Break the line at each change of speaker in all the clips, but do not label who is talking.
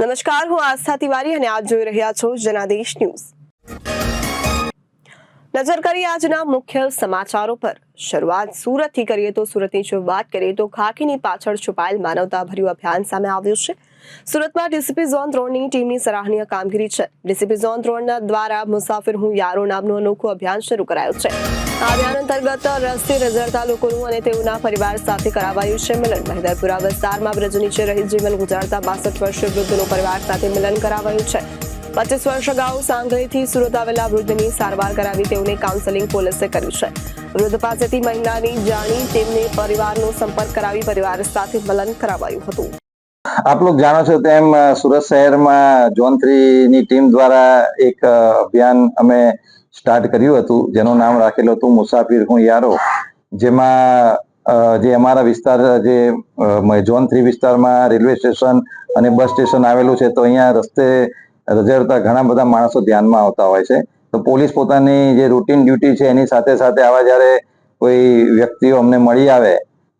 નમસ્કાર, હું આસ્થા તિવારી અને આપ જોઈ રહ્યા છો જનાદેશ ન્યૂઝ। નજર કરીએ આજના મુખ્ય સમાચારો પર। શરૂઆત સુરતથી કરીએ તો સુરતની જો વાત કરીએ તો ખાખીની પાછળ છુપાયેલ માનવતાભર્યું અભિયાન સામે આવ્યું છે। સુરતમાં ડીસીપી ઝોન 3ની ટીમની સરાહનીય કામગીરી છે। ડીસીપી ઝોન 3 દ્વારા મુસાફિર હું યારો નામનું અનોખું અભિયાન શરૂ કરાયું છે। આ અભિયાન અંતર્ગત રસ્તે રઝળતા લોકોનું અને તેઓના પરિવાર સાથે કરાવાયું છે મિલન। મહેદરપુરા વિસ્તારમાં બ્રિજ નીચે રહી જીવન ગુજારતા 62 વર્ષીય વૃદ્ધનો પરિવાર સાથે મિલન કરાવાયું છે। 25 વર્ષ અગાઉ સાંગલીથી સુરત આવેલા વૃદ્ધની સારવાર કરાવી તેઓને કાઉન્સેલિંગ પોલીસે કર્યું છે। વૃદ્ધ પાસેથી મહિલાની જાણી તેમને પરિવારનો સંપર્ક કરાવી પરિવાર સાથે મિલન કરાવાયું હતું।
આપ લોગ જાણો છો તેમ સુરત શહેરમાં ઝોન 3ની ટીમ દ્વારા એક અભિયાન અમે સ્ટાર્ટ કર્યું હતું જેનું નામ રાખેલું હતું મુસાફિર હું યારો। જેમાં જે અમારા વિસ્તાર જે ઝોન 3 વિસ્તારમાં રેલવે સ્ટેશન અને બસ સ્ટેશન આવેલું છે તો અહીંયા રસ્તે રઝળતા ઘણા બધા માણસો ધ્યાનમાં આવતા હોય છે। તો પોલીસ પોતાની જે રૂટીન ડ્યુટી છે એની સાથે સાથે આવા જ્યારે કોઈ વ્યક્તિઓ અમને મળી આવે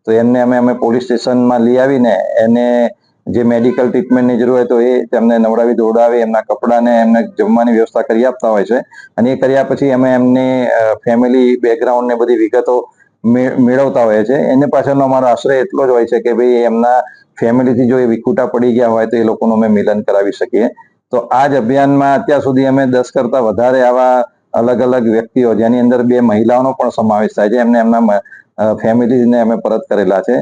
તો એમને અમે પોલીસ સ્ટેશનમાં લઈ આવીને એને જે મેડિકલ ટ્રીટમેન્ટની જરૂર હોય તો એ તેમને નવડાવી દોડાવી એમના કપડાને એમને જમવાની વ્યવસ્થા કરી આપતા હોય છે। અને એ કર્યા પછી અમે એમની ફેમિલી બેકગ્રાઉન્ડ ને બધી વિગતો મેળવતા હોય છે। એને પાછળનો અમારો આશ્રય એટલો જ હોય છે કે ભાઈ એમના ફેમિલીથી જો એ વિખૂટા પડી ગયા હોય તો એ લોકોનું અમે મિલન કરાવી શકીએ। તો આ જ અભિયાનમાં અત્યાર સુધી અમે 10 કરતા વધારે આવા અલગ અલગ વ્યક્તિઓ જેની અંદર 2 મહિલાઓનો પણ સમાવેશ થાય છે એમને એમના ફેમિલીને અમે પરત કરેલા છે।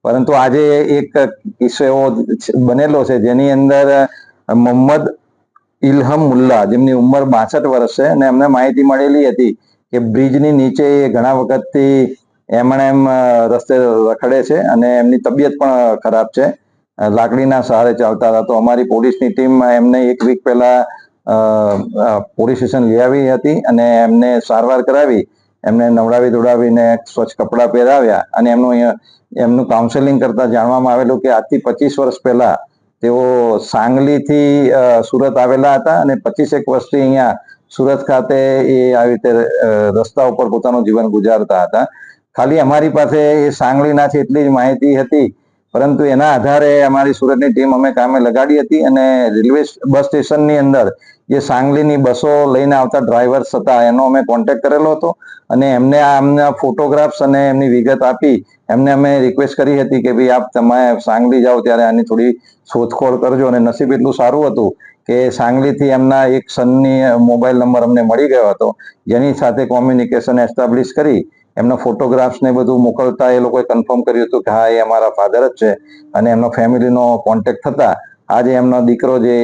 પરંતુ આજે એક કિસ્સો એવો બનેલો છે જેની અંદર મોહમ્મદ ઇલ્હમ મુલ્લા જેમની ઉંમર 62 વર્ષ છે અને અમને માહિતી મળેલી હતી કે બ્રિજની નીચે ઘણા વખતથી એમણે રસ્તે રખડે છે અને એમની તબિયત પણ ખરાબ છે। લાકડીના સહારે ચાલતા હતા તો અમારી પોલીસની ટીમ એમને 1 વીક પહેલા પોલીસ સ્ટેશન લઈ આવી હતી અને એમને સારવાર કરાવી એમને નવડાવી દોડાવીને સ્વચ્છ કપડાં પહેરાવ્યા અને એમનું કાઉન્સેલિંગ કરતા જાણવામાં આવેલું કે આજથી 25 વર્ષ પહેલા તેઓ સાંગલીથી સુરત આવેલા હતા અને 25 વર્ષથી અહીંયા સુરત ખાતે એ આવી રીતે રસ્તા ઉપર પોતાનું જીવન ગુજારતા હતા। ખાલી અમારી પાસે એ સાંગલીના છે એટલી જ માહિતી હતી પરંતુ એના આધારે અમારી સુરતની ટીમ અમે કામે લગાડી હતી અને રેલવે બસ સ્ટેશનની અંદર જે સાંગલીની બસો લઈને આવતા ડ્રાઈવર્સ હતા એનો અમે કોન્ટેક્ટ કરેલો હતો અને એમને આમના ફોટોગ્રાફ્સ અને એમની વિગત આપી એમને અમે રિક્વેસ્ટ કરી હતી કે ભાઈ આપ તમે સાંગલી જાઓ ત્યારે આની થોડી શોધખોળ કરજો અને નસીબ એટલું સારું હતું કે સાંગલીથી એમના એક સનની મોબાઈલ નંબર અમને મળી ગયો હતો જેની સાથે કોમ્યુનિકેશન એસ્ટાબ્લિશ કરી એમના ફોટોગ્રાફ્સ ને બધું મોકલતા એ લોકોએ કન્ફર્મ કર્યું હતું કે હા એ અમારા ફાધર જ છે અને એમનો ફેમિલીનો કોન્ટેક્ટ થતા આજે એમનો દીકરો જે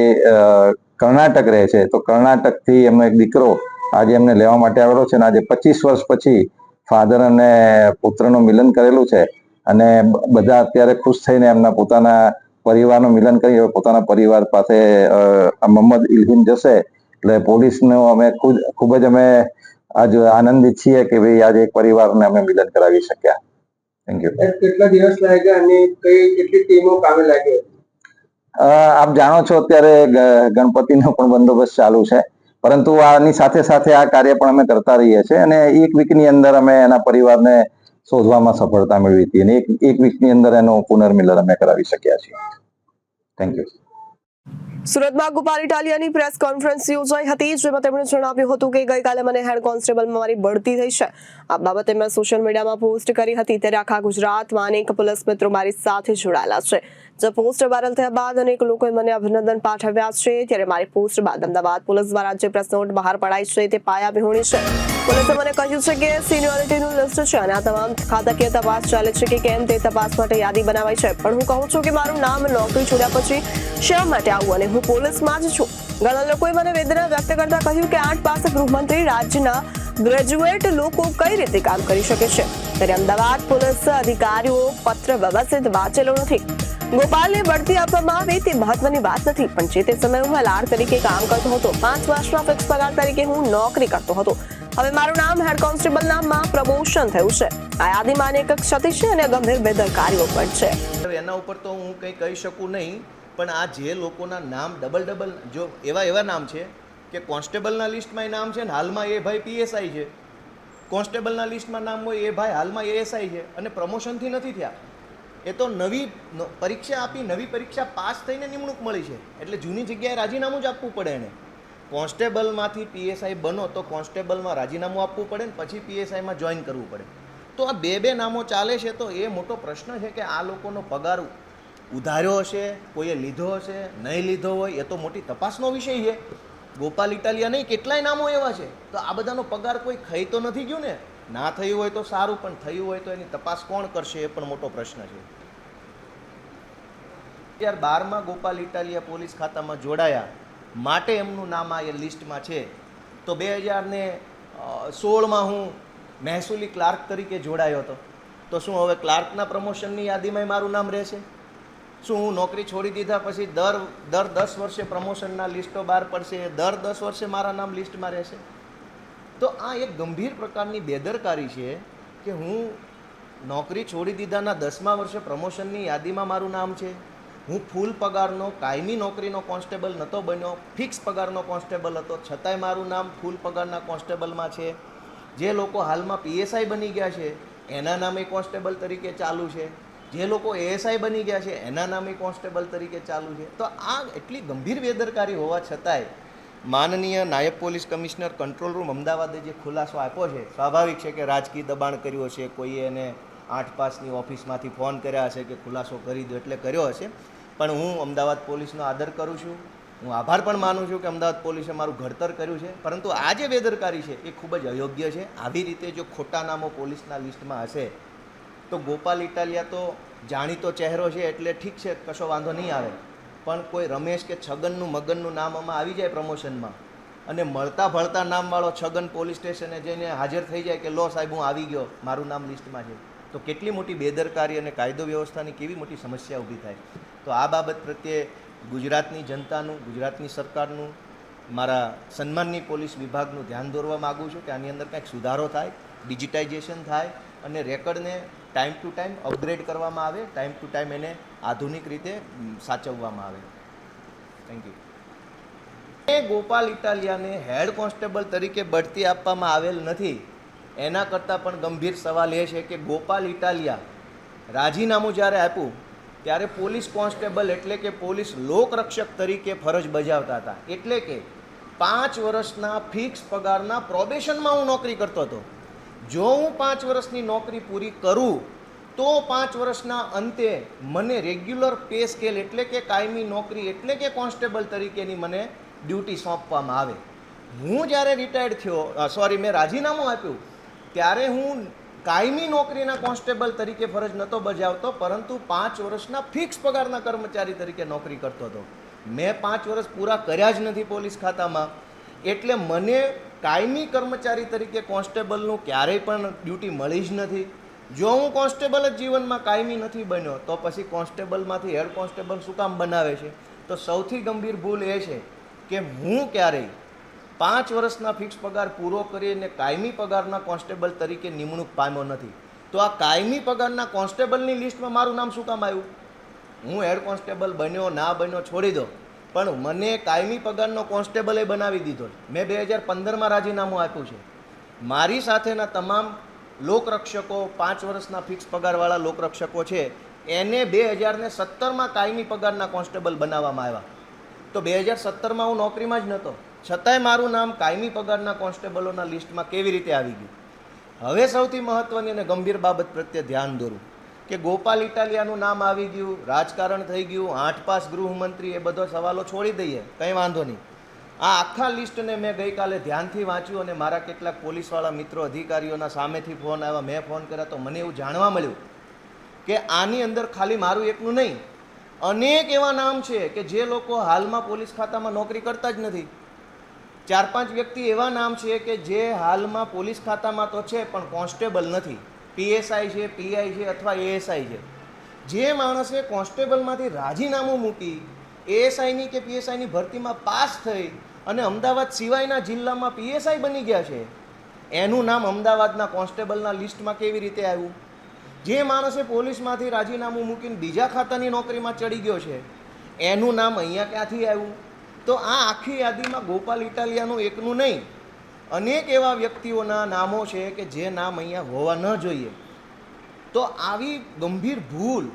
કર્ણાટક રહે છે તો કર્ણાટકથી એમનો એક દીકરો આજે એમને લેવા માટે આવેલો છે અને આજે 25 વર્ષ પછી ફાધર અને પુત્રનું મિલન કરેલું છે અને બધા અત્યારે ખુશ થઈને એમના પોતાના પરિવારનું મિલન કરી પોતાના પરિવાર પાસે મોહમ્મદ ઇલ્હીમ જશે। એટલે પોલીસનો અમે ખૂબ જ અમે આજ આનંદિત છીએ કે ભાઈ આજે એક પરિવારને અમે મિલન કરાવી શક્યા। Thank you.
કેટલા દિવસ લાગ્યા અને કેટલી ટીમો કામે લાગી?
આપ જાણો છો અત્યારે ગણપતિનો પણ બંદોબસ્ત ચાલુ છે પરંતુ આની સાથે સાથે આ કાર્ય પણ અમે કરતા રહીએ છીએ અને 1 વીકની અંદર અમે એના પરિવારને શોધવામાં સફળતા મેળવી હતી અને એક વીકની અંદર એનું પુનર્મિલન અમે કરાવી શક્યા છીએ। Thank you.
સુરતમાં ગોપાલ ઇટાલિયાની પ્રેસ કોન્ફરન્સ યોજાઈ હતી જેમાં તેમણે જણાવ્યું હતું કે ગઈકાલે મને હેડ કોન્સ્ટેબલમાં મારી બઢતી થઈ છે। આ બાબતે મેં સોશિયલ મીડિયામાં પોસ્ટ કરી હતી ત્યારે આખા ગુજરાતમાં અનેક પોલીસ મિત્રો મારી સાથે જોડાયેલા છે। જે પોસ્ટ વાયરલ થયા બાદ અનેક લોકોએ મને અભિનંદન પાઠવ્યા છે ત્યારે મારી પોસ્ટ બાદ અમદાવાદ પોલીસ દ્વારા જે પ્રેસ નોટ બહાર પડાઈ છે તે પાયા વિહોણી છે। પોલીસે મને કહ્યું છે કે સિનિયોરિટીનું લિસ્ટ છે અને આ તમામ ખાતાકીય તપાસ ચાલે છે કે કેમ તે તપાસ માટે યાદી બનાવાઈ છે પણ હું કહું છું કે મારું નામ નોકરી છોડ્યા પછી શા માટે આવું અને હું પોલીસમાં જ છું। ઘણા લોકોએ મને વેદના વ્યક્ત કરતા કહ્યું કે 8 પાસ ગૃહમંત્રી રાજ્યના ગ્રેજ્યુએટ લોકો કઈ રીતે કામ કરી શકે છે ત્યારે અમદાવાદ પોલીસ અધિકારીઓ પત્ર વ્યવસ્થિત વાંચેલો નથી। ગોપાલને બઢતી આપવામાં આવે તે મહત્વની વાત નથી પણ જે તે સમયે હું એલઆર તરીકે કામ કરતો હતો 5 વર્ષના ફિક્સ પગાર તરીકે હું નોકરી કરતો હતો। હવે મારું નામ હેડ કોન્સ્ટેબલ નામમાં પ્રમોશન થયું છે। આ યાદીમાં અનેક ક્ષતિ છે અને ગંભીર બેદરકારીઓ પણ છે।
એના ઉપર તો હું કંઈ કહી શકું નહીં પણ આ જે લોકોના નામ ડબલ જો એવા નામ છે કે કોન્સ્ટેબલના લિસ્ટમાં એ નામ છે ને હાલમાં એ ભાઈ પીએસઆઈ છે, કોન્સ્ટેબલના લિસ્ટમાં નામ હોય એ ભાઈ હાલમાં એએસઆઈ છે અને પ્રમોશનથી નથી થયા। એ તો નવી પરીક્ષા આપી, નવી પરીક્ષા પાસ થઈને નિમણૂક મળી છે, એટલે જૂની જગ્યાએ રાજીનામું જ આપવું પડે એને. કોન્સ્ટેબલમાંથી પીએસઆઈ બનો તો કોન્સ્ટેબલમાં રાજીનામું આપવું પડે ને પછી પીએસઆઈમાં જોઈન કરવું પડે. તો આ બે નામો ચાલે છે, તો એ મોટો પ્રશ્ન છે કે આ લોકોનો પગાર ઉધાર્યો હશે, કોઈએ લીધો હશે, નહીં લીધો હોય, એ તો મોટી તપાસનો વિષય છે. ગોપાલ ઇટાલિયા નહીં, કેટલાય નામો એવા છે. તો આ બધાનો પગાર કોઈ ખાઈ તો નથી ગયું ને? ના થયું હોય તો સારું, પણ થયું હોય તો એની તપાસ કોણ કરશે એ પણ મોટો પ્રશ્ન છે. 2012માં ગોપાલ ઇટાલિયા પોલીસ ખાતામાં જોડાયા માટે એમનું નામ આ એ લિસ્ટમાં છે. તો 2016માં હું મહેસૂલી ક્લાર્ક તરીકે જોડાયો હતો. તો શું હવે ક્લાર્કના પ્રમોશનની યાદીમાં મારું નામ રહેશે? શું હું નોકરી છોડી દીધા પછી દર 10 વર્ષે પ્રમોશનના લિસ્ટો બહાર પડશે, દર 10 વર્ષે મારા નામ લિસ્ટમાં રહેશે? તો આ એક ગંભીર પ્રકારની બેદરકારી છે કે હું નોકરી છોડી દીધાના 10મા વર્ષે પ્રમોશનની યાદીમાં મારું નામ છે. હું ફૂલ પગારનો કાયમી નોકરીનો કોન્સ્ટેબલ નહોતો બન્યો, ફિક્સ પગારનો કોન્સ્ટેબલ હતો, છતાંય મારું નામ ફૂલ પગારના કોન્સ્ટેબલમાં છે. જે લોકો હાલમાં પીએસઆઈ બની ગયા છે એના નામે કોન્સ્ટેબલ તરીકે ચાલુ છે, જે લોકો એએસઆઈ બની ગયા છે એના નામે કોન્સ્ટેબલ તરીકે ચાલુ છે. તો આ એટલી ગંભીર બેદરકારી હોવા છતાંય માનનીય નાયબ પોલીસ કમિશનર કંટ્રોલ રૂમ અમદાવાદે જે ખુલાસો આપ્યો છે, સ્વાભાવિક છે કે રાજકીય દબાણ કર્યું હશે, કોઈએ એને 8 પાસની ઓફિસમાંથી ફોન કર્યા હશે કે ખુલાસો કરી દો એટલે કર્યો હશે. પણ હું અમદાવાદ પોલીસનો આદર કરું છું, હું આભાર પણ માનું છું કે અમદાવાદ પોલીસે મારું ઘડતર કર્યું છે. પરંતુ આ જે બેદરકારી છે એ ખૂબ જ અયોગ્ય છે. આવી રીતે જો ખોટા નામો પોલીસના લિસ્ટમાં હશે તો ગોપાલ ઇટાલિયા તો જાણીતો ચહેરો છે એટલે ઠીક છે, કશો વાંધો નહીં આવે. પણ કોઈ રમેશ કે છગનનું મગનનું નામ આમાં આવી જાય પ્રમોશનમાં અને મળતા ભળતા નામવાળો છગન પોલીસ સ્ટેશને જઈને હાજર થઈ જાય કે લો સાહેબ હું આવી ગયો, મારું નામ લિસ્ટમાં છે, તો કેટલી મોટી બેદરકારી અને કાયદો વ્યવસ્થાની કેવી મોટી સમસ્યા ઊભી થાય. તો આ બાબત પ્રત્યે ગુજરાતની જનતાનું, ગુજરાતની સરકારનું, મારા સન્માનની પોલીસ વિભાગનું ધ્યાન દોરવા માગું છું કે આની અંદર કંઈક સુધારો થાય, ડિજિટાઇઝેશન થાય અને રેકર્ડને ટાઈમ ટુ ટાઈમ અપગ્રેડ કરવામાં આવે, ટાઈમ ટુ ટાઈમ એને આધુનિક રીતે સાચવવામાં આવે. Thank you. ગોપાલ ઇટાલિયાને હેડ કોન્સ્ટેબલ તરીકે બઢતી આપવામાં આવેલ નથી. એના કરતાં પણ ગંભીર સવાલ એ છે કે ગોપાલ ઇટાલિયા રાજીનામું જ્યારે આપ્યું ત્યારે પોલીસ કોન્સ્ટેબલ એટલે કે પોલીસ લોકરક્ષક તરીકે ફરજ બજાવતા હતા. એટલે કે 5 વર્ષના ફિક્સ પગારના પ્રોબેશનમાં હું નોકરી કરતો હતો. જો હું 5 વર્ષની નોકરી પૂરી કરું તો 5 વર્ષના અંતે મને રેગ્યુલર પે સ્કેલ એટલે કે કાયમી નોકરી એટલે કે કોન્સ્ટેબલ તરીકેની મને ડ્યુટી સોંપવામાં આવે. હું જ્યારે રિટાયર્ડ થયો, મેં રાજીનામું આપ્યું ત્યારે હું કાયમી નોકરીના કોન્સ્ટેબલ તરીકે ફરજ નહોતો બજાવતો, પરંતુ 5 વર્ષના ફિક્સ પગારના કર્મચારી તરીકે નોકરી કરતો હતો. મેં 5 વર્ષ પૂરા કર્યા જ નથી પોલીસ ખાતામાં, એટલે મને કાયમી કર્મચારી તરીકે કોન્સ્ટેબલનું ક્યારેય પણ ડ્યુટી મળી જ નથી. જો હું કોન્સ્ટેબલ જ જીવનમાં કાયમી નથી બન્યો તો પછી કોન્સ્ટેબલમાંથી હેડ કોન્સ્ટેબલ શું કામ બનાવે છે? તો સૌથી ગંભીર ભૂલ એ છે કે હું ક્યારેય 5 વર્ષના ફિક્સ પગાર પૂરો કરીને કાયમી પગારના કોન્સ્ટેબલ તરીકે નિમણૂક પામ્યો નથી. તો આ કાયમી પગારના કોન્સ્ટેબલની લિસ્ટમાં મારું નામ શું કામ આવ્યું? હું હેડ કોન્સ્ટેબલ બન્યો ના બન્યો છોડી દો, પણ મને કાયમી પગારનો કોન્સ્ટેબલે બનાવી દીધો. મેં 2015માં રાજીનામું આપ્યું છે. મારી સાથેના તમામ લોકરક્ષકો, 5 વર્ષના ફિક્સ પગારવાળા લોકરક્ષકો છે, એને 2017માં કાયમી પગારના કોન્સ્ટેબલ બનાવવામાં આવ્યા. તો 2017માં હું નોકરીમાં જ નહોતો, છતાંય મારું નામ કાયમી પગારના કોન્સ્ટેબલોના લિસ્ટમાં કેવી રીતે આવી ગયું? હવે સૌથી મહત્ત્વની અને ગંભીર બાબત પ્રત્યે ધ્યાન દોરું કે ગોપાલ ઇટાલિયાનું નામ આવી ગયું, રાજકારણ થઈ ગયું, 8 પાસ ગૃહમંત્રી, એ બધો સવાલો છોડી દઈએ, કંઈ વાંધો નહીં. આ આખા લિસ્ટને મેં ગઈકાલે ધ્યાનથી વાંચ્યું અને મારા કેટલાક પોલીસવાળા મિત્રો, અધિકારીઓના સામેથી ફોન આવ્યા, મેં ફોન કર્યા, તો મને એવું જાણવા મળ્યું કે આની અંદર ખાલી મારું એકનું નહીં, અનેક એવા નામ છે કે જે લોકો હાલમાં પોલીસ ખાતામાં નોકરી કરતા જ નથી. 4-5 વ્યક્તિ એવા નામ છે કે જે હાલમાં પોલીસ ખાતામાં તો છે પણ કોન્સ્ટેબલ નથી, પીએસઆઈ છે, પીઆઈ છે અથવા એએસઆઈ છે. જે માણસે કોન્સ્ટેબલમાંથી રાજીનામું મૂકી એએસઆઈની કે પીએસઆઈની ભરતીમાં પાસ થઈ અને અમદાવાદ સિવાયના જિલ્લામાં પીએસઆઈ બની ગયા છે, એનું નામ અમદાવાદના કોન્સ્ટેબલના લિસ્ટમાં કેવી રીતે આવ્યું? જે માણસે પોલીસમાંથી રાજીનામું મૂકીને બીજા ખાતાની નોકરીમાં ચડી ગયો છે, એનું નામ અહીંયા ક્યાંથી આવ્યું? તો આ આખી યાદીમાં ગોપાલ ઇટાલિયાનું એકનું નહીં, અનેક એવા વ્યક્તિઓના નામો છે કે જે નામ અહીંયા હોવા ન જોઈએ. તો આવી ગંભીર ભૂલ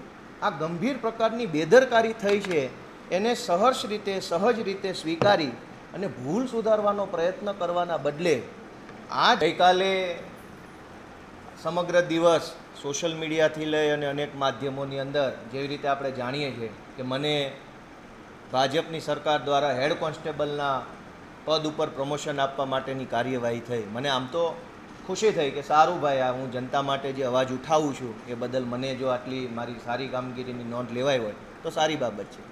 આ ગંભીર પ્રકારની બેદરકારી થઈ છે એને સહજ રીતે સ્વીકારી અને ભૂલ સુધારવાનો પ્રયત્ન કરવાના બદલે આ ગઈકાલે સમગ્ર દિવસ સોશિયલ મીડિયાથી લઈ અને અનેક માધ્યમોની અંદર જેવી રીતે આપણે જાણીએ છીએ કે મને ભાજપની સરકાર દ્વારા હેડ કોન્સ્ટેબલના પદ ઉપર પ્રમોશન આપવા માટેની કાર્યવાહી થઈ. મને આમ તો ખુશી થઈ કે સારું ભાઈ, આ હું જનતા માટે જે અવાજ ઉઠાવું છું એ બદલ મને જો આટલી મારી સારી કામગીરીની નોંધ લેવાઈ હોય તો સારી બાબત છે.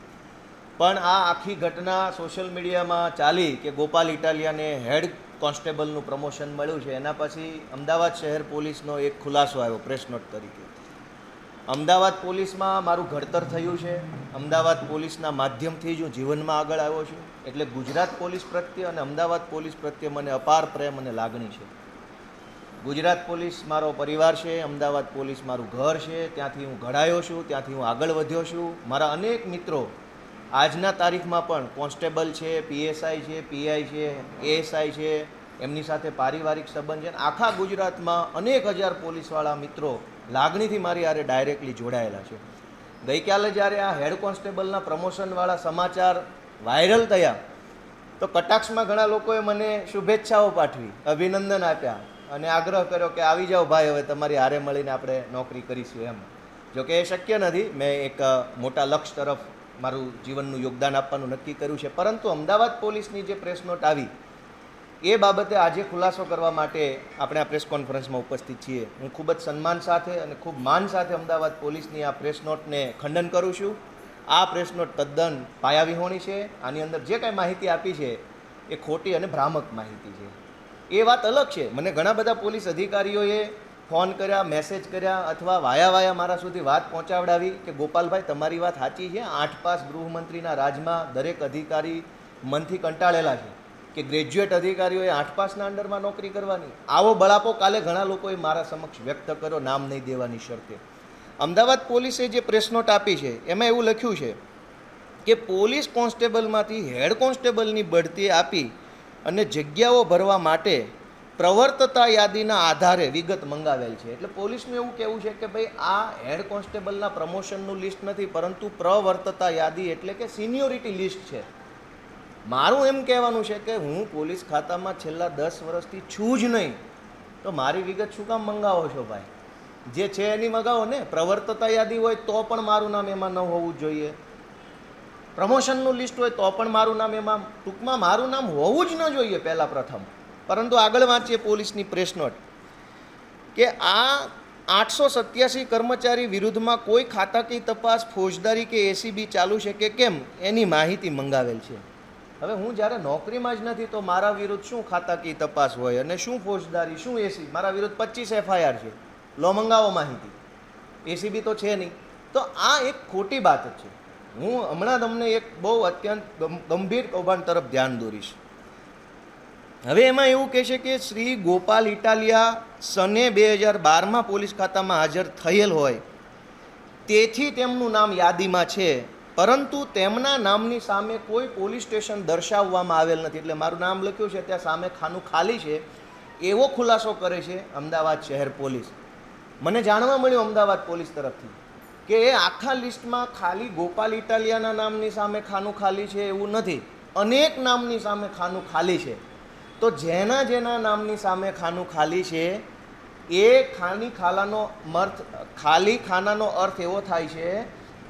પણ આ આખી ઘટના સોશિયલ મીડિયામાં ચાલી કે ગોપાલ ઇટાલિયાને હેડ કોન્સ્ટેબલનું પ્રમોશન મળ્યું છે. એના પછી અમદાવાદ શહેર પોલીસનો એક ખુલાસો આવ્યો પ્રેસ નોટ તરીકે. અમદાવાદ પોલીસમાં મારું ઘડતર થયું છે. અમદાવાદ પોલીસના માધ્યમથી જ હું જીવનમાં આગળ આવ્યો છું. એટલે ગુજરાત પોલીસ પ્રત્યે અને અમદાવાદ પોલીસ પ્રત્યે મને અપાર પ્રેમ અને લાગણી છે. ગુજરાત પોલીસ મારો પરિવાર છે, અમદાવાદ પોલીસ મારું ઘર છે. ત્યાંથી હું ઘડાયો છું, ત્યાંથી હું આગળ વધ્યો છું. મારા અનેક મિત્રો આજના તારીખમાં પણ કોન્સ્ટેબલ છે, પીએસઆઈ છે, પીઆઈ છે, એએસઆઈ છે, એમની સાથે પારિવારિક સંબંધ છે. આખા ગુજરાતમાં અનેક હજાર પોલીસવાળા મિત્રો લાગણીથી મારી હારે ડાયરેક્ટલી જોડાયેલા છે. ગઈકાલે જ્યારે આ હેડ કોન્સ્ટેબલના પ્રમોશનવાળા સમાચાર વાયરલ થયા તો કટાક્ષમાં ઘણા લોકોએ મને શુભેચ્છાઓ પાઠવી, અભિનંદન આપ્યા અને આગ્રહ કર્યો કે આવી જાઓ ભાઈ, હવે તમારી હારે મળીને આપણે નોકરી કરીશું. એમ જોકે એ શક્ય નથી. મેં એક મોટા લક્ષ્ય તરફ મારું જીવનનું યોગદાન આપવાનું નક્કી કર્યું છે. પરંતુ અમદાવાદ પોલીસની જે પ્રેસ નોટ આવી એ બાબતે આજે ખુલાસો કરવા માટે આપણે આ પ્રેસ કોન્ફરન્સમાં ઉપસ્થિત છીએ. હું ખૂબ જ સન્માન સાથે અને ખૂબ માન સાથે અમદાવાદ પોલીસની આ પ્રેસ નોટને ખંડન કરું છું. આ પ્રેસ નોટ તદ્દન પાયાવિહોણી છે. આની અંદર જે કાંઈ માહિતી આપી છે એ ખોટી અને ભ્રામક માહિતી છે. એ વાત અલગ છે. મને ઘણા બધા પોલીસ અધિકારીઓએ ફોન કર્યા, મેસેજ કર્યા અથવા વાયા મારા સુધી વાત પહોંચાવડાવી કે ગોપાલભાઈ તમારી વાત સાચી છે, 8 પાસ ગૃહમંત્રીના રાજમાં દરેક અધિકારી મનથી કંટાળેલા છે કે ગ્રેજ્યુએટ અધિકારીઓએ 8 પાસના અંડરમાં નોકરી કરવાની. આવો બળાપો કાલે ઘણા લોકોએ મારા સમક્ષ વ્યક્ત કર્યો, નામ નહીં દેવાની શરતે. અમદાવાદ પોલીસે જે પ્રેસ નોટ આપી છે એમાં એવું લખ્યું છે કે પોલીસ કોન્સ્ટેબલમાંથી હેડ કોન્સ્ટેબલની બઢતી આપી અને જગ્યાઓ ભરવા માટે પ્રવર્તતા યાદીના આધારે વિગત મંગાવેલ છે. એટલે પોલીસનું એવું કહેવું છે કે ભાઈ આ હેડ કોન્સ્ટેબલના પ્રમોશનનું લિસ્ટ નથી, પરંતુ પ્રવર્તતા યાદી એટલે કે સિનિયોરિટી લિસ્ટ છે. મારું એમ કહેવાનું છે કે હું પોલીસ ખાતામાં છેલ્લા 10 વર્ષથી છું જ નહીં, તો મારી વિગત શું કામ મંગાવો છો ભાઈ? જે છે એની મંગાવો ને. પ્રવર્તતા યાદી હોય તો પણ મારું નામ એમાં ન હોવું જોઈએ. પ્રમોશનનું લિસ્ટ હોય તો પણ મારું નામ એમાં, ટૂંકમાં મારું નામ હોવું જ ન જોઈએ પહેલાં પ્રથમ. પરંતુ આગળ વાંચીએ પોલીસની પ્રેસ નોટ કે આ 887 કર્મચારી વિરુદ્ધમાં કોઈ ખાતાકીય તપાસ, ફોજદારી કે એસીબી ચાલુ છે કે કેમ એની માહિતી મંગાવેલ છે. હવે હું જ્યારે નોકરીમાં જ નથી તો મારા વિરુદ્ધ શું ખાતાકીય તપાસ હોય અને શું ફોજદારી, શું એસીબી? મારા વિરુદ્ધ 25 FIR છે. લો મંગાવો માહિતી. એસીબી તો છે નહીં. તો આ એક ખોટી બાત છે. હું હમણાં તમને એક બહુ અત્યંત ગંભીર કૌભાંડ તરફ ધ્યાન દોરીશ. હવે એમાં એવું કહે છે કે શ્રી ગોપાલ ઇટાલિયા સને 2012માં પોલીસ ખાતામાં હાજર થયેલ હોય તેથી તેમનું નામ યાદીમાં છે, પરંતુ તેમના નામની સામે કોઈ પોલીસ સ્ટેશન દર્શાવવામાં આવેલ નથી. એટલે મારું નામ લખ્યું છે ત્યાં સામે ખાનું ખાલી છે એવો ખુલાસો કરે છે અમદાવાદ શહેર પોલીસ. મને જાણવા મળ્યું અમદાવાદ પોલીસ તરફથી કે એ આખા લિસ્ટમાં ખાલી ગોપાલ ઇટાલિયાના નામની સામે ખાનું ખાલી છે એવું નથી, અનેક નામની સામે ખાનું ખાલી છે. તો જેના નામની સામે ખાનું ખાલી છે એ ખાલી ખાનાનો અર્થ એવો થાય છે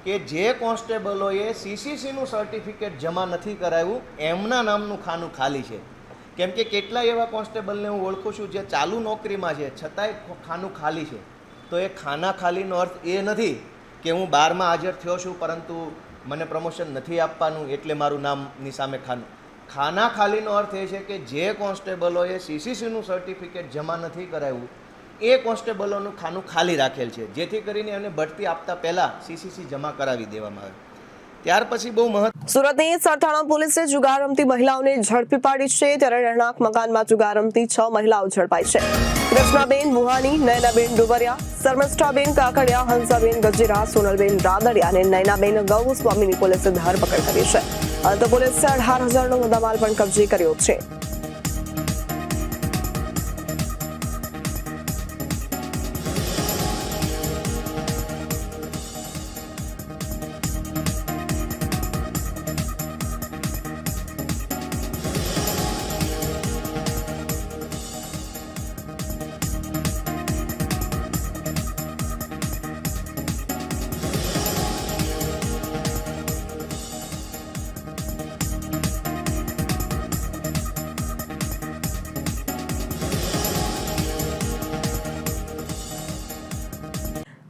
કે જે કોન્સ્ટેબલોએ સીસીસીનું સર્ટિફિકેટ જમા નથી કરાવ્યું એમના નામનું ખાનું ખાલી છે. કેમ કે કેટલાય એવા કોન્સ્ટેબલને હું ઓળખું છું જે ચાલુ નોકરીમાં છે છતાંય ખાનું ખાલી છે. તો એ ખાના ખાલીનો અર્થ એ નથી કે હું 12માં હાજર થયો છું પરંતુ મને પ્રમોશન નથી આપવાનું એટલે મારું નામની સામે ખાના ખાલીનો અર્થ એ છે કે જે કોન્સ્ટેબલોએ સીસીસીનું સર્ટિફિકેટ જમા નથી કરાવ્યું એ કોન્સ્ટેબલોનું ખાનું ખાલી રાખેલ છે, જેથી કરીને એને બઢતી આપતા પહેલાં સીસીસી જમા કરાવી દેવામાં આવે. ત્યાર પછી બહુ
સુરતની સરથાણા પોલીસે જુગાર રમતી મહિલાઓને ઝડપી પાડી છે. ત્યારે રહેણાંક મકાનમાં જુગાર રમતી 6 મહિલાઓ ઝડપાઈ છે. કૃષ્ણાબેન મુહાની, નયનાબેન ડુબરિયા, શર્મિષ્ઠાબેન કાકડિયા, હંસાબેન ગજેરા, સોનલબેન રાદડિયા અને નયનાબેન ગૌસ્વામીની પોલીસે ધરપકડ કરી છે. તો પોલીસે 18,000નો મુદ્દામાલ પણ કબજે કર્યો છે.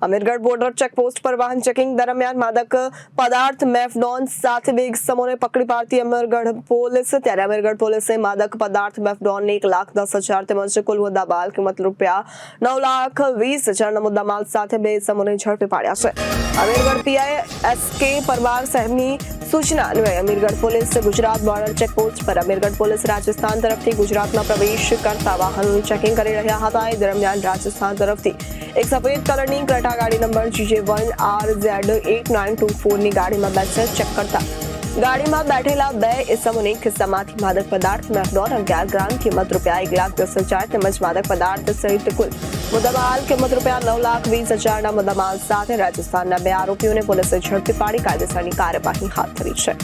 અમીરગઢ બોર્ડર ચેકપોસ્ટ પર વાહન ચેકિંગ દરમિયાન માદક પદાર્થ મેફડોન સાથે બે ઇસમોને પકડી પાડતી અમીરગઢ પોલીસ। ત્યારે અમીરગઢ પોલીસે માદક પદાર્થ મેફડોનની 1,10,000 તેમજ કુલ મુદ્દામાલ કિંમત ₹9,20,000 મુદ્દામાલ સાથે બે ઇસમોને ઝડપી પાડ્યા છે। અમીરગઢ પીઆઈ એસકે પરમાર સાહેબની સૂચના અન્વયે Amirgadh police Gujarat border checkpost પર અમીરગઢ પોલીસ રાજસ્થાન તરફથી ગુજરાતમાં પ્રવેશ કરતા વાહનોનું ચેકિંગ કરી રહ્યા હતા। એ દરમિયાન રાજસ્થાન તરફથી એક સફેદ કલરની ક્રેટા ગાડી નંબર GJ1RZ8924 ની ગાડીમાં બેસી ચેક કરતા ગાડીમાં બેઠેલા બે ઇસમોને ખિસ્સામાંથી માદક પદાર્થ મેફડોન 11 ગ્રામ કિંમત ₹1,10,000 તેમજ માદક પદાર્થ સહિત કુલ મુદ્દામાલ કિંમત ₹9,20,000 મુદ્દામાલ સાથે રાજસ્થાનના બે આરોપીઓને પોલીસે ઝડપી પાડી કાયદેસરની કાર્યવાહી હાથ ધરી છે।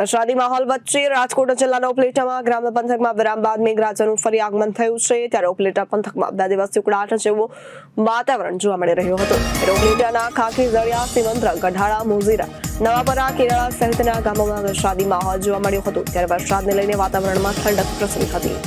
વરસાદી માહોલ વચ્ચે રાજકોટ જિલ્લાના ઉપલેટામાં ગ્રામ્ય પંથકમાં વિરામ બાદ મેઘરાજાનું ફરી આગમન થયું છે। ત્યારે ઉપલેટા પંથકમાં 2 દિવસથી ઉકળાટ જેવું વાતાવરણ જોવા મળી રહ્યું હતું। ઉપલેટાના ખાખી દરિયા સિમંદ્ર ગઢાળા મોજીરા નવાપરા કેરાળા સહિતના ગામોમાં વરસાદી માહોલ જોવા મળ્યો હતો। ત્યારે વરસાદને લઈને વાતાવરણમાં ઠંડક પ્રસરી હતી।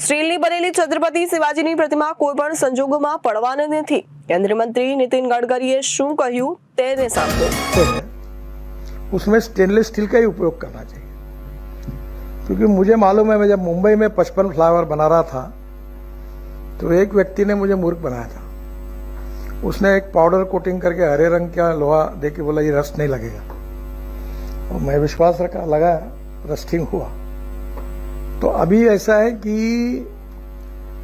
સ્ટીલની બનેલી છત્રપતિ શિવાજીની પ્રતિમા કોઈ પણ સંજોગોમાં પડવાની નથી। કેન્દ્રીય મંત્રી નીતિન ગડકરીએ શું કહ્યું તેને સાંભળો।
उसमें स्टेनलेस स्टील का ही उपयोग करना चाहिए, क्योंकि मुझे मालूम है मैं जब मुंबई में 55 फ्लाईओवर बना रहा था तो एक व्यक्ति ने मुझे मूर्ख बनाया था। उसने एक पाउडर कोटिंग करके हरे रंग का लोहा दे के बोला ये रस्ट नहीं लगेगा, और मैं विश्वास रखा, लगा, रस्टिंग हुआ। तो अभी ऐसा है कि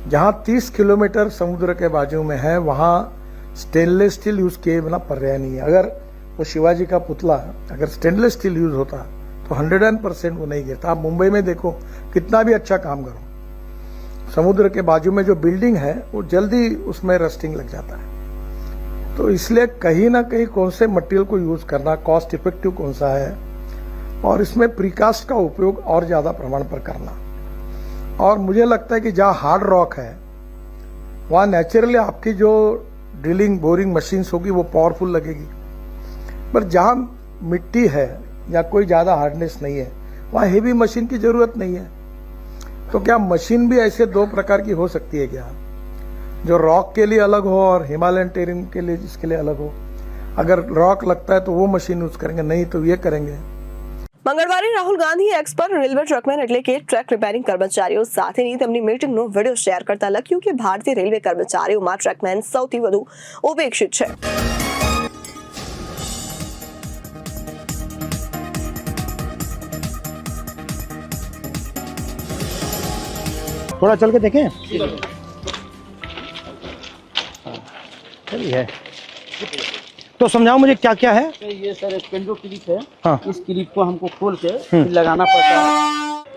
जहां 30 किलोमीटर समुद्र के बाजू में है वहां स्टेनलेस स्टील यूज किए बिना पर्याय नहीं है। अगर वो शिवाजी का पुतला अगर स्टेनलेस स्टील यूज होता तो 100% वो नहीं गिरता। आप मुंबई में देखो, कितना भी अच्छा काम करो, समुद्र के बाजू में जो बिल्डिंग है वो जल्दी उसमें रस्टिंग लग जाता है। तो इसलिए कहीं ना कहीं कौन से मटेरियल को यूज करना, कॉस्ट इफेक्टिव कौन सा है, और इसमें प्रीकास्ट का उपयोग और ज्यादा प्रमाण पर करना। और मुझे लगता है कि जहां हार्ड रॉक है वहां नेचुरली आपकी जो ड्रिलिंग बोरिंग मशीन्स होगी वो पावरफुल लगेगी, पर जहां मिट्टी है या कोई ज्यादा हार्डनेस नहीं है वहां हेवी मशीन की जरूरत नहीं है। तो क्या मशीन भी ऐसे 2 प्रकार की हो सकती है क्या, जो रॉक के लिए अलग हो और हिमालयन टेरिन के लिए जिसके लिए अलग हो? अगर रॉक लगता है तो वो मशीन यूज करेंगे, नहीं तो ये करेंगे।
મંગળવારે રાહુલ ગાંધી એક્સ પર રેલવે ટ્રકમેન એટલે કે ટ્રેક રિપેરિંગ કર્મચારીઓ સાથેની તેમની મીટિંગનો વિડીયો શેર કરતા લખ્યું કે ભારતીય રેલવે કર્મચારીઓમાં ટ્રેકમેન સૌથી વધુ ઉપેક્ષિત છે।
थोड़ा चल के देखें। है तो समझाओ मुझे क्या क्या है।
ये सर एक पेंडो क्लिप है।
हाँ।
इस क्लिप को हमको खोल के फिर लगाना पड़ता है।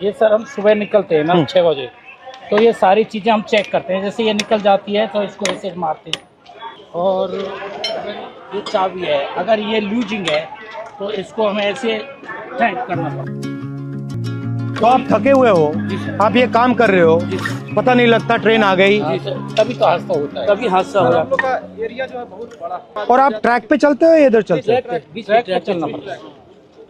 ये सर हम सुबह निकलते हैं ना 6 बजे, तो ये सारी चीजें हम चेक करते हैं। जैसे ये निकल जाती है तो इसको ऐसे मारते हैं, और ये चाबी है, अगर ये लूजिंग है तो इसको हमें ऐसे टाइट करना पड़ता है।
तो आप थके हुए हो, आप ये काम कर रहे हो, पता नहीं लगता ट्रेन आ गई,
तभी तो हादसा होता है, तभी हादसा हो जाता है। एरिया जो है बहुत बड़ा,
और आप ट्रैक पे चलते हो या इधर चलते हो?
ट्रैक पे चलना पड़ता है।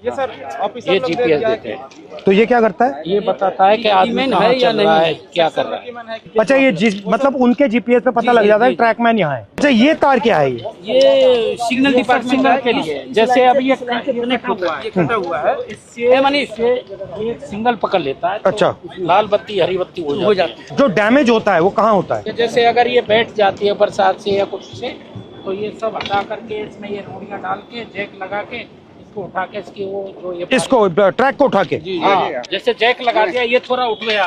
ये सर ऑफिसर
ये
लोग दे
जीपीएस
दिया है
देते हैं।
तो ये क्या करता है?
ये बताता है कि आदमी कहाँ चल रहा है, क्या कर रहा है।
अच्छा, ये मतलब उनके जीपीएस पे पता लग जाता है ट्रैकमैन यहाँ है। अच्छा, ये तार क्या है?
ये सिग्नल डिपार्टमेंट के लिए, जैसे अभी ये कनेक्ट हुआ है,
कटा हुआ है
इससे मनीष ये सिग्नल पकड़ लेता है। तो
अच्छा।
लाल बत्ती हरी बत्ती हो जाती है।
जो डैमेज होता है वो कहाँ होता है?
जैसे अगर ये बैठ जाती है बरसात से या कुछ से, तो ये सब हटा करके इसमें ये रोड़ियाँ डाल के जैक लगा के इसको उठा के इसकी वो जो ये
इसको ट्रैक को उठा के?
हाँ, जैसे जैक लगा दिया, ये थोड़ा उठ गया,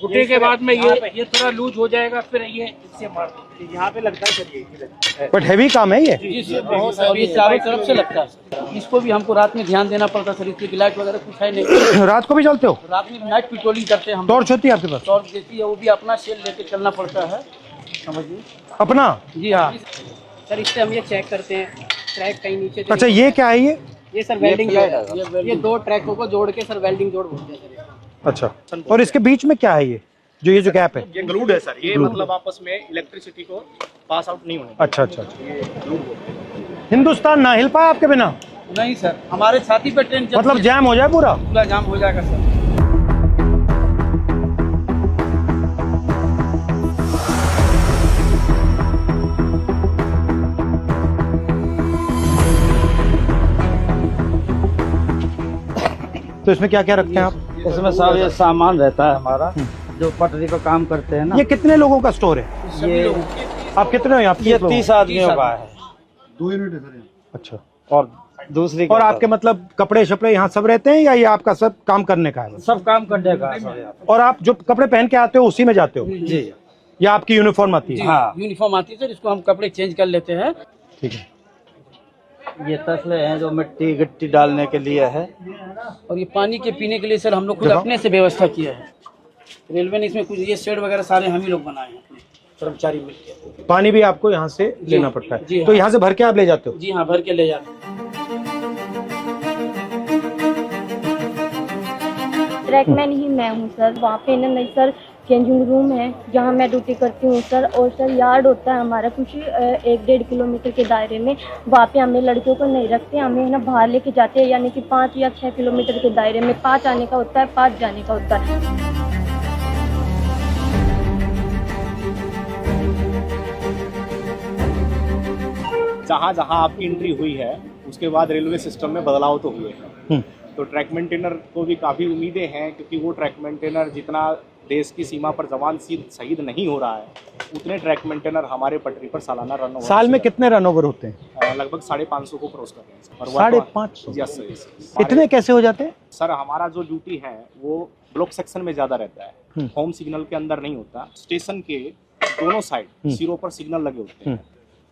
उठने के बाद में ये थोड़ा लूज हो जाएगा, फिर ये इससे मार
यहाँ पे लगता है सर ये।
बट हैवी काम है ये।
इससे बहुत और ये चारों तरफ से लगता है। इसको भी हमको रात में ध्यान देना पड़ता सर, इसकी लाइट वगैरह कुछ है नहीं।
रात को भी चलते हो?
रात में नाइट पेट्रोलिंग करते हैं हम।
टॉर्च होती है आपके पास?
टॉर्च देती है, वो भी अपना सेल लेके चलना पड़ता है, समझिए।
अपना?
जी हाँ सर, इससे हम ये चेक करते हैं ट्रैक कहीं नीचे।
अच्छा, ये क्या है?
ये सर वेल्डिंग ये दो ट्रैकों को जोड़ के सर वेल्डिंग जोड़ बोलते हैं सर।
अच्छा, और इसके बीच में क्या है ये जो गैप है?
ये ग्लूड है सर, ये मतलब आपस में इलेक्ट्रिसिटी को पास आउट नहीं होने।
अच्छा। हिंदुस्तान ना हिल पाया आपके बिना?
नहीं सर, हमारे छाती पे ट्रेन
मतलब जैम हो जाए पूरा?
पूरा जाम हो जाएगा सर।
तो इसमें क्या क्या रखते हैं आप?
इसमें सब ये सामान रहता है हमारा, जो पटरी पे काम करते हैं ना।
ये कितने लोगों का स्टोर है?
ये
आप कितने हो यहाँ पे?
ये 30 आदमियों का है।
2 यूनिट है सर। अच्छा।
और दूसरी
और आपके मतलब कपड़े शपड़े यहाँ सब रहते हैं या ये आपका सब काम करने का है?
सब काम करने का है।
और आप जो कपड़े पहन के आते हो उसी में जाते हो?
जी।
या आपकी यूनिफॉर्म आती है?
हाँ, यूनिफॉर्म आती है सर, इसको हम कपड़े चेंज कर लेते हैं।
ठीक है।
ये तसले हैं जो मिट्टी गिट्टी डालने के लिए है, और ये पानी के पीने के लिए सर हम लोग खुद अपने से व्यवस्था किया है। रेलवे ने इसमें कुछ ये शेड वगैरह सारे हम ही लोग बनाए हैं, अपने कर्मचारी मिलकर।
पानी भी आपको यहाँ से लेना पड़ता है?
जी
तो यहाँ से भर के आप ले जाते हो?
जी हाँ, भर के ले जाते हैं।
ट्रैकमैन ही मैं हूँ सर। वहाँ पे ना नहीं सर चेंजिंग रूम है जहाँ मैं ड्यूटी करती हूँ सर, और सर यार्ड होता है हमारा कुछ 1-1.5 किलोमीटर के दायरे में। वहाँ पे हमें लड़कियों को नहीं रखते, हमें ना बाहर लेके जाते हैं, यानी कि 5 या 6 किलोमीटर के दायरे में 5 आने का होता है, 5 जाने का होता है।
जहाँ जहाँ आपकी एंट्री हुई है उसके बाद रेलवे सिस्टम में बदलाव तो हुए हैं। तो ट्रैक मेंटेनर को भी काफ़ी उम्मीदें हैं, क्योंकि वो ट्रैक मेंटेनर जितना देश की सीमा पर जवान शहीद नहीं हो रहा है, उतने ट्रैक मेंटेनर हमारे पटरी पर सालाना रन ओवर।
साल में कितने रन ओवर होते हैं?
लगभग 550 को क्रॉस कर रहे हैं सर।
550?
Yes sir.
इतने कैसे हो जाते हैं
सर? हमारा जो ड्यूटी है वो ब्लॉक सेक्शन में ज़्यादा रहता है, होम सिग्नल के अंदर नहीं होता। स्टेशन के दोनों साइड सिरों पर सिग्नल लगे होते हैं,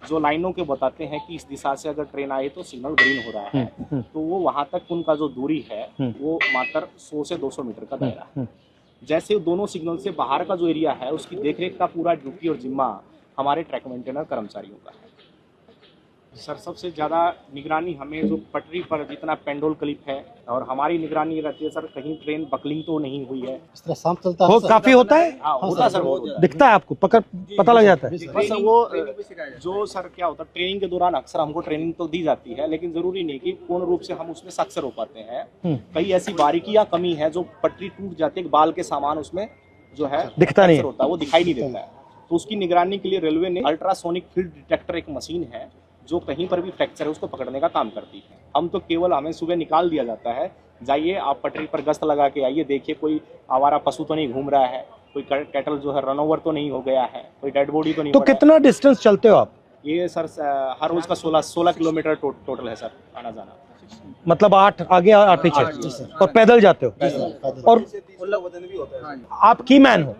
जो लाइनों के बताते हैं कि इस दिशा से अगर ट्रेन आई तो सिग्नल ग्रीन हो रहा है। तो वो वहां तक उनका जो दूरी है वो मात्र 100 से 200 मीटर का दायरा है। जैसे दोनों सिग्नल से बाहर का जो एरिया है उसकी देखरेख का पूरा ड्यूटी और जिम्मा हमारे ट्रैक मेंटेनर कर्मचारियों का है। सर सबसे ज़्यादा निगरानी हमें जो पटरी पर जितना पेंडोल क्लिप है, और हमारी निगरानी रहती है सर कहीं ट्रेन बकलिंग तो नहीं हुई है।
इस तरह शाम चलता
हो काफी होता है?
हाँ होता सर, बहुत
दिखता है आपको? पता लग जाता है?
बस वो जो सर क्या होता है ट्रेनिंग के दौरान अक्सर हमको ट्रेनिंग तो दी जाती है, लेकिन जरूरी नहीं कि पूर्ण रूप से हम उसमें सक्सेस हो पाते हैं। कई ऐसी बारीकियां कमी है जो पटरी टूट जाती है, बाल के सामान उसमें जो है
दिखता नहीं
होता है, वो दिखाई नहीं देता है। तो उसकी निगरानी के लिए रेलवे ने अल्ट्रासोनिक फील्ड डिटेक्टर एक मशीन है जो कहीं पर भी फ्रैक्चर है उसको पकड़ने का काम करती है। हम तो केवल हमें सुबह निकाल दिया जाता है, जाइए आप पटरी पर गश्त लगा के आइए, देखिए कोई आवारा पशु तो नहीं घूम रहा है, कोई कैटल जो है रन ओवर तो नहीं हो गया है, कोई डेड बॉडी तो नहीं।
तो कितना डिस्टेंस चलते हो आप?
ये सर हर रोज का 16 किलोमीटर टोटल है सर आना जाना।
मतलब 8 आगे 8 पीछे, और पैदल जाते हो? और आप की मैन हो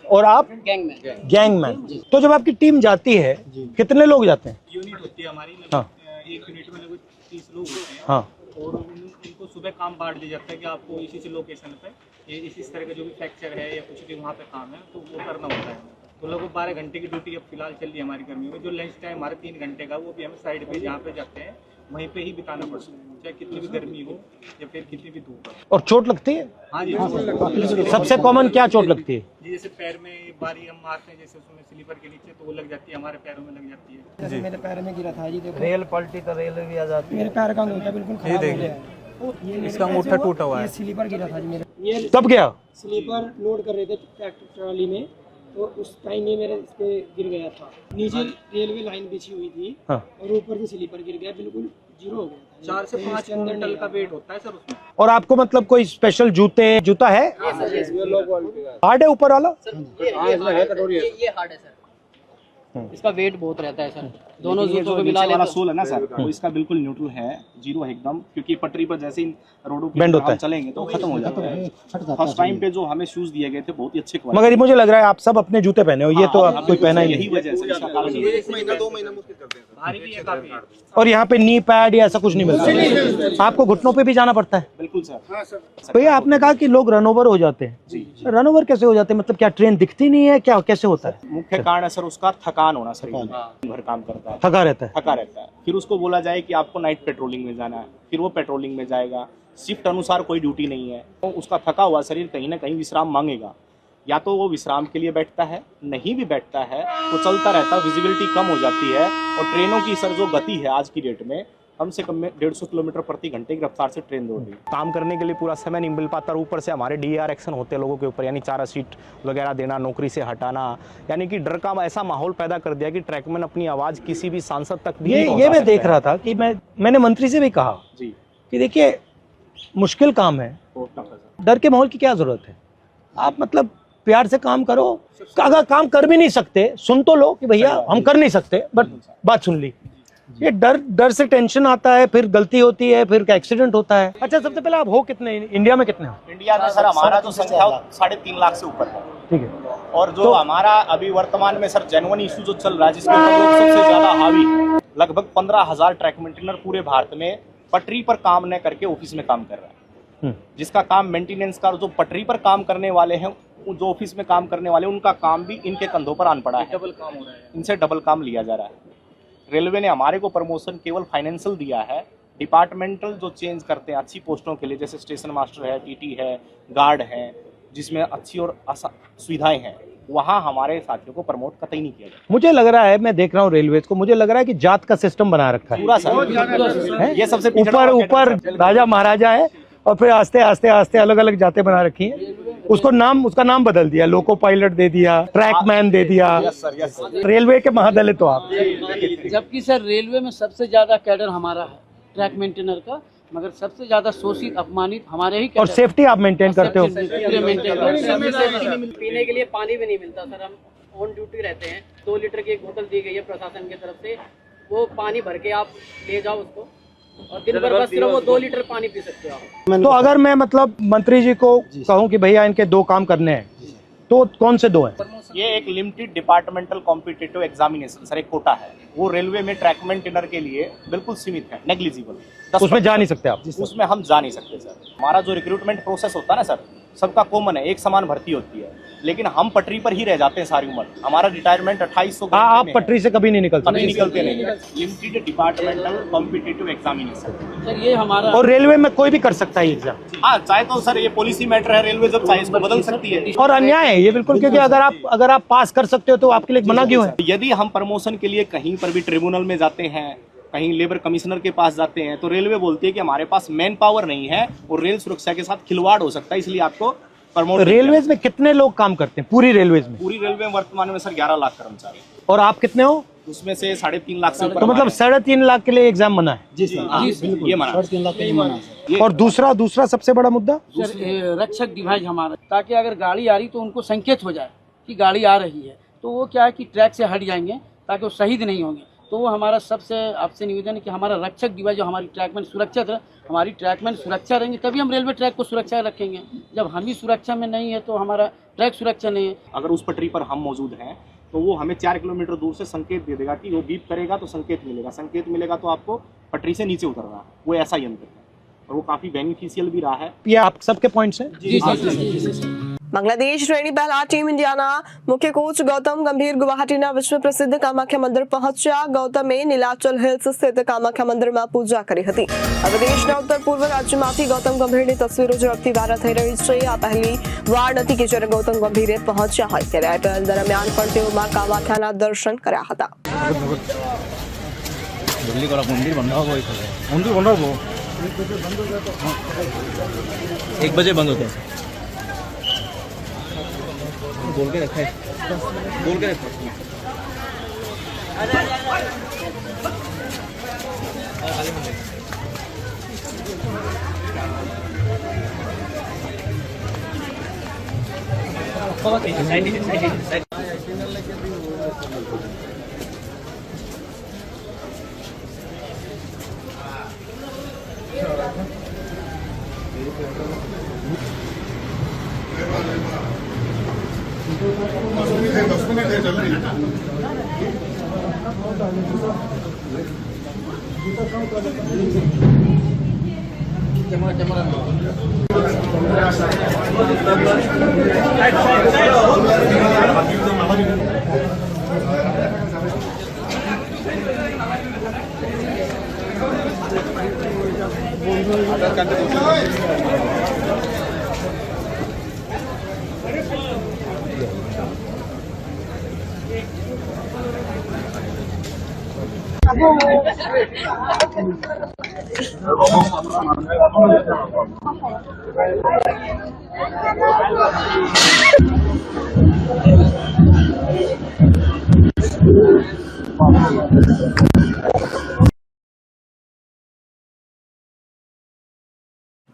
और आप गैंगमैन। तो जब आपकी टीम जाती है कितने लोग जाते हैं?
यूनिट होती है हमारी,
हाँ।
एक यूनिट में लगभग 30 लोग होते हैं।
हाँ।
और उनको सुबह काम बांट दिया जाता है कि आपको इसी लोकेशन पे ये इस तरह का जो भी फ्रैक्चर है या कुछ भी वहाँ पे काम है तो वो करना होता है। तो लगभग 12 घंटे की ड्यूटी अब फिलहाल चल रही है हमारी गर्मी में। जो लंच टाइम हमारे 3 घंटे का वो भी हमें साइड पे जहाँ पे जाते हैं वहीं पे ही बिताना पड़ता है, चाहे कितनी भी गर्मी हो या फिर कितनी भी धूप हो।
और चोट लगती है?
हाँ जी,
सबसे कॉमन क्या चोट लगती है?
जी जैसे पैर में बारी हम मारते हैं, जैसे उसमें स्लीपर के नीचे तो वो लग जाती है, हमारे पैरों में लग जाती है।
जैसे मेरे पैर में गिरा था जी, देखो
रेल पलटी तो रेल भी आ जाती है।
मेरे पैर का अंगूठा बिल्कुल खराब हो गया है। इसका अंगूठा टूटा हुआ है। स्लीपर गिरा था जी मेरा, ये
कब गया?
स्लीपर लोड कर रहे थे ट्रैक्टर ट्रॉली में, तो उस टाइम ये मेरे इस पे गिर गया था। नीचे रेलवे लाइन बिछी हुई थी और ऊपर से स्लीपर गिर गया, बिल्कुल जीरो हो गया। 4 से 5 क्विंटल का वेट होता है सर उसमें।
और आपको मतलब कोई स्पेशल जूता है? हार्ड है ऊपर वाला?
ये हार्ड है सर, इसका वेट बहुत रहता है सर। दोनों जूतों को मिला
वाला सोल है ना सर, वो इसका बिल्कुल न्यूट्रल है, जीरो है एकदम, क्योंकि पटरी पर जैसे इन रोडों
Bend होता
पे
है।
चलेंगे तो खत्म हो जाता है। फर्स्ट टाइम पे जो हमें शूज दिए गए थे बहुत ही अच्छे क्वालिटी,
मगर ये मुझे लग रहा है आप सब अपने जूते पहने हो, ये तो आप कोई पहना ही
यही
नहीं।
वजह से इसका कारण ये है।
1 महीना 2 महीना मुश्किल करते हैं
भारी भी है काफी।
और यहाँ पे नी पैड या ऐसा कुछ नहीं मिलता, आपको घुटनों पे भी जाना पड़ता है।
बिल्कुल सर।
भैया आपने कहा कि लोग रन ओवर हो जाते हैं, रन ओवर कैसे हो जाते हैं? मतलब क्या ट्रेन दिखती नहीं है, क्या कैसे होता है?
मुख्य कारण है सर उसका थकान होना, शरीर में भर काम करता है,
थका रहता है।
थका रहता है। फिर उसको बोला जाए कि आपको नाइट पेट्रोलिंग में जाना है, फिर वो पेट्रोलिंग में जाएगा, शिफ्ट अनुसार कोई ड्यूटी नहीं है, तो उसका थका हुआ शरीर कहीं ना कहीं विश्राम मांगेगा। या तो वो विश्राम के लिए बैठता है, नहीं भी बैठता है तो चलता रहता है, विजिबिलिटी कम हो जाती है। और ट्रेनों की सर जो गति है आज की डेट में कम से कम में 150 किलोमीटर प्रति घंटे की रफ्तार से ट्रेन दौड़ रही है। काम करने के लिए पूरा समय नहीं मिल पाता, और ऊपर से हमारे DAR एक्शन होते हैं लोगों के ऊपर, यानी 4 सीट वगैरह देना, नौकरी से हटाना, यानी कि डर का ऐसा माहौल पैदा कर दिया कि ट्रैकमैन अपनी आवाज़ किसी भी सांसद तक भी नहीं
ये
पहुंचा
मैं
सकते
देख
हैं।
रहा था कि मैंने मंत्री से भी कहा
जी,
कि देखिए मुश्किल काम है,
बहुत टफ है सर।
डर के माहौल की क्या जरूरत है? आप मतलब प्यार से काम करो। अगर काम कर भी नहीं सकते सुन तो लो कि भैया हम कर नहीं सकते, बट बात सुन ली। ये डर से टेंशन आता है, फिर गलती होती है, फिर एक्सीडेंट होता है। अच्छा, सबसे पहले आप हो कितने इंडिया में, कितने हो?
इंडिया में सर हमारा जो संख्या 3.5 लाख से ऊपर है।
ठीक है।
और जो हमारा अभी वर्तमान में सर जेन्युइन इशू जो चल रहा है, जिसके ऊपर लोग सबसे ज्यादा हावी है, लगभग 15,000 ट्रैक मेंटेनर पूरे भारत में पटरी पर काम न करके ऑफिस में काम कर रहा है। जिसका काम मेंटेनेंस का, जो पटरी पर काम करने वाले हैं, जो ऑफिस में काम करने वाले, उनका काम भी इनके कंधों पर आन पड़ा है, डबल काम हो रहा है, इनसे डबल काम लिया जा रहा है। रेलवे ने हमारे को प्रमोशन केवल फाइनेंशियल दिया है, डिपार्टमेंटल जो चेंज करते हैं अच्छी पोस्टों के लिए, जैसे स्टेशन मास्टर है, TT है, गार्ड है, जिसमें अच्छी और सुविधाएं हैं, वहाँ हमारे साथियों को प्रमोट कतई नहीं किया गया।
मुझे लग रहा है, मैं देख रहा हूँ रेलवे को, मुझे लग रहा है कि जात का सिस्टम बना रखा है
पूरा सर, ये सबसे
ऊपर राजा महाराजा है, और फिर आस्ते आस्ते आस्ते अलग अलग जातें बना रखी हैं। उसका नाम बदल दिया, लोको पायलट दे दिया, ट्रैकमैन दे दिया। रेलवे के महादलित तो आप।
जबकि सर रेलवे में सबसे ज्यादा कैडर हमारा है ट्रैक मेंटेनर का, मगर सबसे ज्यादा शोषित अपमानित हमारे ही
और सेफ्टी आप मेंटेन करते हो।
पीने के लिए पानी भी नहीं मिलता सर, हम ऑन ड्यूटी रहते हैं। 2 लीटर की एक बोतल दी गई है प्रशासन की तरफ से, वो पानी भर के आप ले जाओ उसको, और दिन भर बस सिर्फ वो 2 लीटर पानी पी सकते हो आप।
तो अगर मैं मतलब मंत्री जी को कहूँ कि भैया इनके 2 काम करने हैं, तो कौन से 2 हैं?
ये एक limited departmental competitive examination sir, एक कोटा है, वो रेलवे में ट्रैक मेंटेनर के लिए बिल्कुल सीमित है, नेग्लिजिबल।
उसमें जा नहीं सकते आप?
उसमें हम जा नहीं सकते सर। हमारा जो रिक्रूटमेंट प्रोसेस होता है ना सर, सबका कॉमन है, एक समान भर्ती होती है, लेकिन हम पटरी पर ही रह जाते हैं सारी उम्र। हमारा रिटायरमेंट 2800
आप पटरी से कभी नहीं निकलते?
कभी निकलते नहीं। Limited departmental competitive examination
sir ये हमारा,
और रेलवे में कोई भी कर सकता है एग्जाम?
हाँ, चाहे तो सर ये पॉलिसी मैटर है, रेलवे जब चाहे इसको बदल सकती है।
और अन्याय है ये बिल्कुल, क्योंकि अगर आप पास कर सकते हो तो आपके लिए मना क्यों है?
यदि हम प्रमोशन के लिए कहीं पर भी ट्रिब्यूनल में जाते हैं, कहीं लेबर कमिश्नर के पास जाते हैं, तो रेलवे बोलती है कि हमारे पास मैन पावर नहीं है और रेल सुरक्षा के साथ खिलवाड़ हो सकता है, इसलिए आपको प्रमोट।
रेलवेज में कितने लोग काम करते हैं पूरी रेलवेज में?
पूरी रेलवे में वर्तमान में सर 11 लाख कर्मचारी,
और आप कितने हो?
उसमें से 3.5 लाख से ऊपर।
तो मतलब 3.5 लाख के लिए एग्जाम मना है?
जी सर, ये माना
3.5 लाख ही माना सर।
और दूसरा सबसे बड़ा मुद्दा
सर रक्षक डिवाइस हमारा, ताकि अगर गाड़ी आ रही तो उनको संकेत हो जाए कि गाड़ी आ रही है, तो वो क्या है कि ट्रैक से हट जाएंगे ताकि वो शहीद नहीं होंगे। तो वो हमारा सबसे आपसे निवेदन है कि हमारा रक्षक डिवाइस जो हमारी ट्रैकमैन सुरक्षित रहे, हमारी ट्रैकमैन सुरक्षा रहेंगे तभी हम रेलवे ट्रैक को सुरक्षा रखेंगे। जब हम ही सुरक्षा में नहीं है तो हमारा ट्रैक सुरक्षा नहीं है।
अगर उस पटरी पर हम मौजूद हैं तो वो हमें 4 किलोमीटर दूर से संकेत दे देगा कि वो बीप करेगा तो संकेत मिलेगा तो आपको पटरी से नीचे उतरना है। वो ऐसा यंत्र है और वो काफी बेनिफिशियल भी रहा है।
ये आप सबके पॉइंट्स हैं?
जी।
બાંગ્લાદેશ શ્રેણી પહેલા ટીમ ઇન્ડિયાના મુખ્ય કોચ ગૌતમ ગંભીર ગુવાહાટીના વિશ્વ પ્રસિદ્ધ કામાખ્યા મંદિર પહોંચ્યા। ગૌતમે નીલાચલ હિલ્સ સ્થિત કામાખ્યા મંદિરમાં પૂજા કરી હતી। હવે દેશના ઉત્તર પૂર્વ રાજ્યમાંથી ગૌતમ ગંભીરની તસવીરો ઝડપથી વાયરલ થઈ રહી છે। આ પહેલી વાર નથી કે જ્યારે ગૌતમ ગંભીરે પહોંચ્યા હોય, ત્યારે IPL દરમિયાન પણ તેઓ માં કામાખ્યાના દર્શન કર્યા હતા।
মন্দির বন্ধ হবো,
1 बजे बंद होता है सर। बोल के रखा है, बोल के रखा है।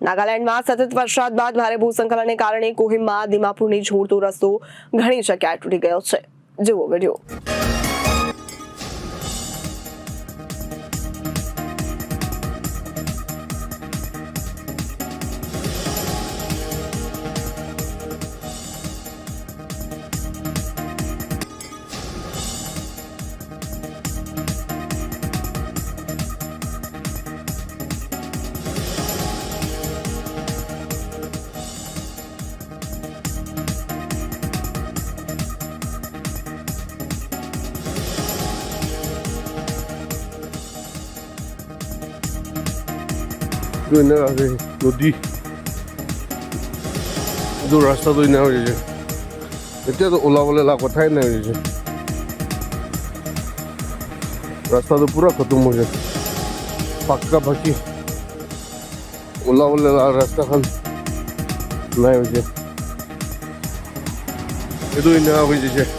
નાગાલેન્ડમાં સતત વરસાદ બાદ ભારે ભૂસ્ખલનને કારણે કોહિમા દિમાપુરને જોડતો રસ્તો ઘણી જગ્યાએ તૂટી ગયો છે. જુઓ વિડીયો.
নদী ৰাস্তাটো ইনা হৈ যায়, এতিয়াতো ওলাবলৈ কথাই নাই হৈ যায়, ৰাস্তাটো পুৰা খতম হৈ যায়, পাক্কা বাকী ওলাবলৈ ৰাস্তাখন নাই হৈ যায়, এইটো ইনা হৈ যায়।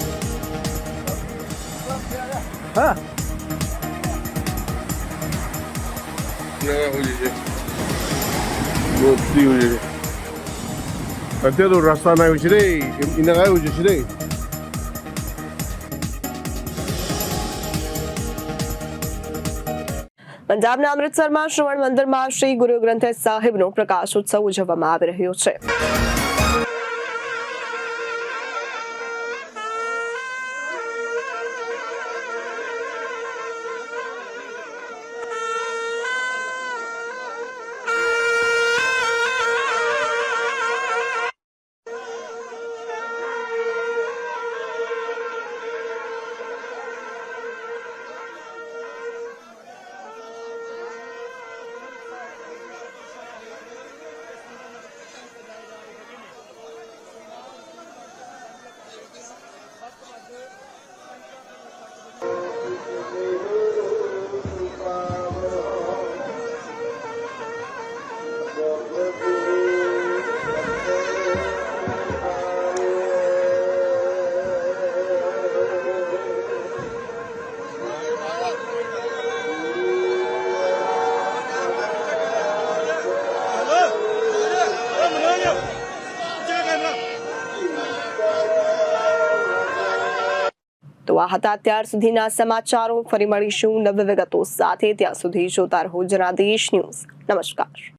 અત્યારે રસ્તા ના હોય છે રે, એના કાંઈ હોય છે રે।
પંજાબના અમૃતસરમાં શ્રવણ મંદિરમાં શ્રી ગુરુ ગ્રંથ સાહિબનો પ્રકાશોત્સવ ઉજવવામાં આવી રહ્યો છે. તો આ હતા અત્યાર સુધીના સમાચારો. ફરી મળીશું નવી વિગતો સાથે. ત્યાં સુધી જોતા રહો જનાદેશ ન્યૂઝ. નમસ્કાર.